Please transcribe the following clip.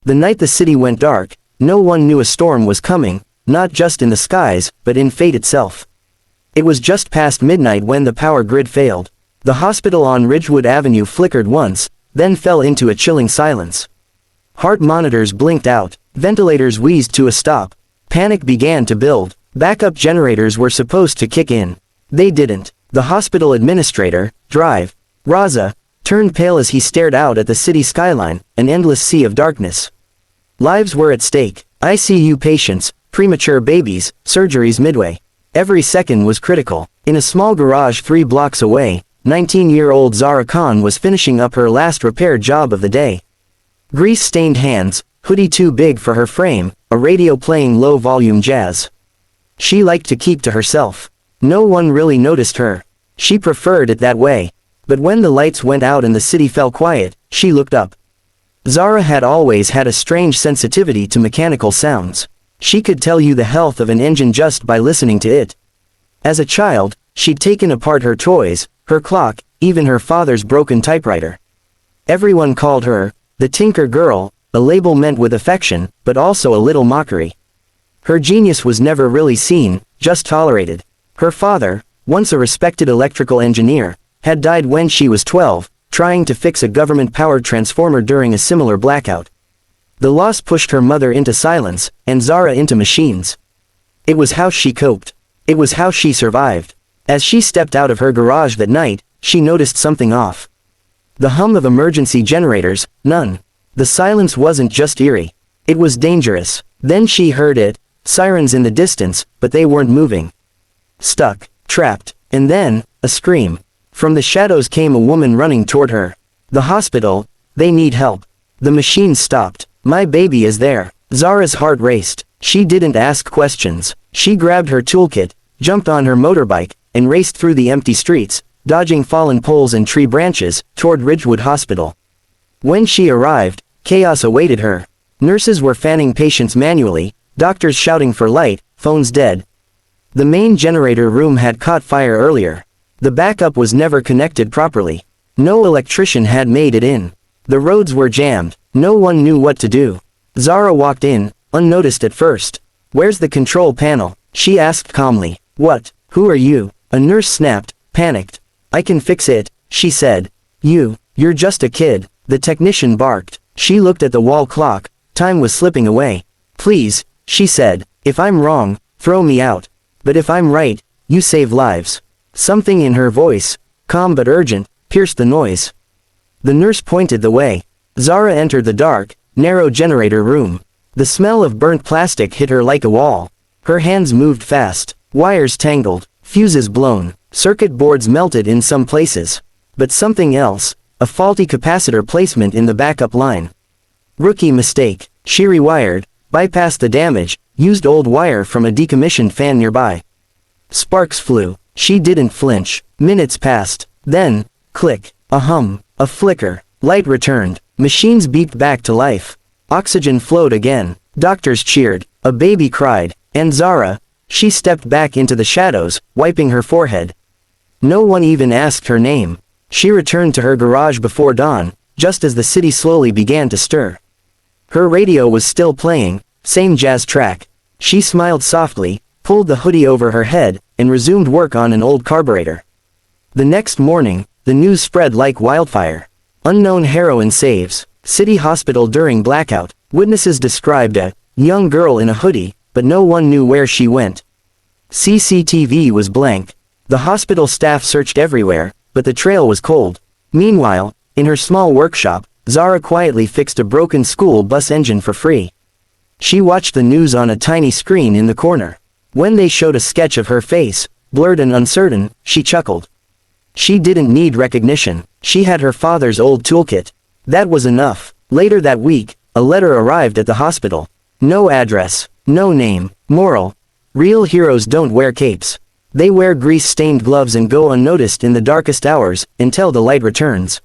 The night the city went dark, no one knew a storm was coming, not just in the skies, but in fate itself. It was just past midnight when the power grid failed. The hospital on Ridgewood Avenue flickered once, then fell into a chilling silence. Heart monitors blinked out, ventilators wheezed to a stop. Panic began to build. Backup generators were supposed to kick in. They didn't. The hospital administrator, Drive, Raza, turned pale as he stared out at the city skyline, an endless sea of darkness. Lives were at stake. ICU patients, premature babies, surgeries midway. Every second was critical. In a small garage 3 blocks away, 19-year-old Zara Khan was finishing up her last repair job of the day. Grease-stained hands, hoodie too big for her frame, a radio playing low-volume jazz. She liked to keep to herself. No one really noticed her. She preferred it that way. But when the lights went out and the city fell quiet, she looked up. Zara had always had a strange sensitivity to mechanical sounds. She could tell you the health of an engine just by listening to it. As a child, she'd taken apart her toys, her clock, even her father's broken typewriter. Everyone called her the Tinker Girl, a label meant with affection, but also a little mockery. Her genius was never really seen, just tolerated. Her father, once a respected electrical engineer, had died when she was 12, trying to fix a government-powered transformer during a similar blackout. The loss pushed her mother into silence, and Zara into machines. It was how she coped. It was how she survived. As she stepped out of her garage that night, she noticed something off. The hum of emergency generators, none. The silence wasn't just eerie. It was dangerous. Then she heard it, sirens in the distance, but they weren't moving. Stuck, trapped, and then, a scream. From the shadows came a woman running toward her. The hospital, they need help. The machine stopped. My baby is there. Zara's heart raced. She didn't ask questions. She grabbed her toolkit, jumped on her motorbike, and raced through the empty streets, dodging fallen poles and tree branches, toward Ridgewood Hospital. When she arrived, chaos awaited her. Nurses were fanning patients manually, doctors shouting for light, phones dead. The main generator room had caught fire earlier. The backup was never connected properly. No electrician had made it in. The roads were jammed. No one knew what to do. Zara walked in, unnoticed at first. Where's the control panel? She asked calmly. What? Who are you? A nurse snapped, panicked. I can fix it, she said. You're just a kid. The technician barked. She looked at the wall clock. Time was slipping away. Please, she said. If I'm wrong, throw me out. But if I'm right, you save lives. Something in her voice, calm but urgent, pierced the noise. The nurse pointed the way. Zara entered the dark, narrow generator room. The smell of burnt plastic hit her like a wall. Her hands moved fast. Wires tangled, fuses blown, circuit boards melted in some places. But something else, a faulty capacitor placement in the backup line. Rookie mistake. She rewired, bypassed the damage, used old wire from a decommissioned fan nearby. Sparks flew. She didn't flinch. Minutes passed. Then, click, a hum, a flicker. Light returned. Machines beeped back to life. Oxygen flowed again. Doctors cheered. A baby cried. And Zara, she stepped back into the shadows, wiping her forehead. No one even asked her name. She returned to her garage before dawn, just as the city slowly began to stir. Her radio was still playing, same jazz track. She smiled softly, pulled the hoodie over her head, and resumed work on an old carburetor. The next morning, the news spread like wildfire. Unknown heroine saves. City hospital during blackout. Witnesses described a young girl in a hoodie, but no one knew where she went. CCTV was blank. The hospital staff searched everywhere, but the trail was cold. Meanwhile, in her small workshop, Zara quietly fixed a broken school bus engine for free. She watched the news on a tiny screen in the corner. When they showed a sketch of her face, blurred and uncertain, she chuckled. She didn't need recognition. She had her father's old toolkit. That was enough. Later that week, a letter arrived at the hospital. No address, no name. Moral: real heroes don't wear capes. They wear grease-stained gloves and go unnoticed in the darkest hours, until the light returns.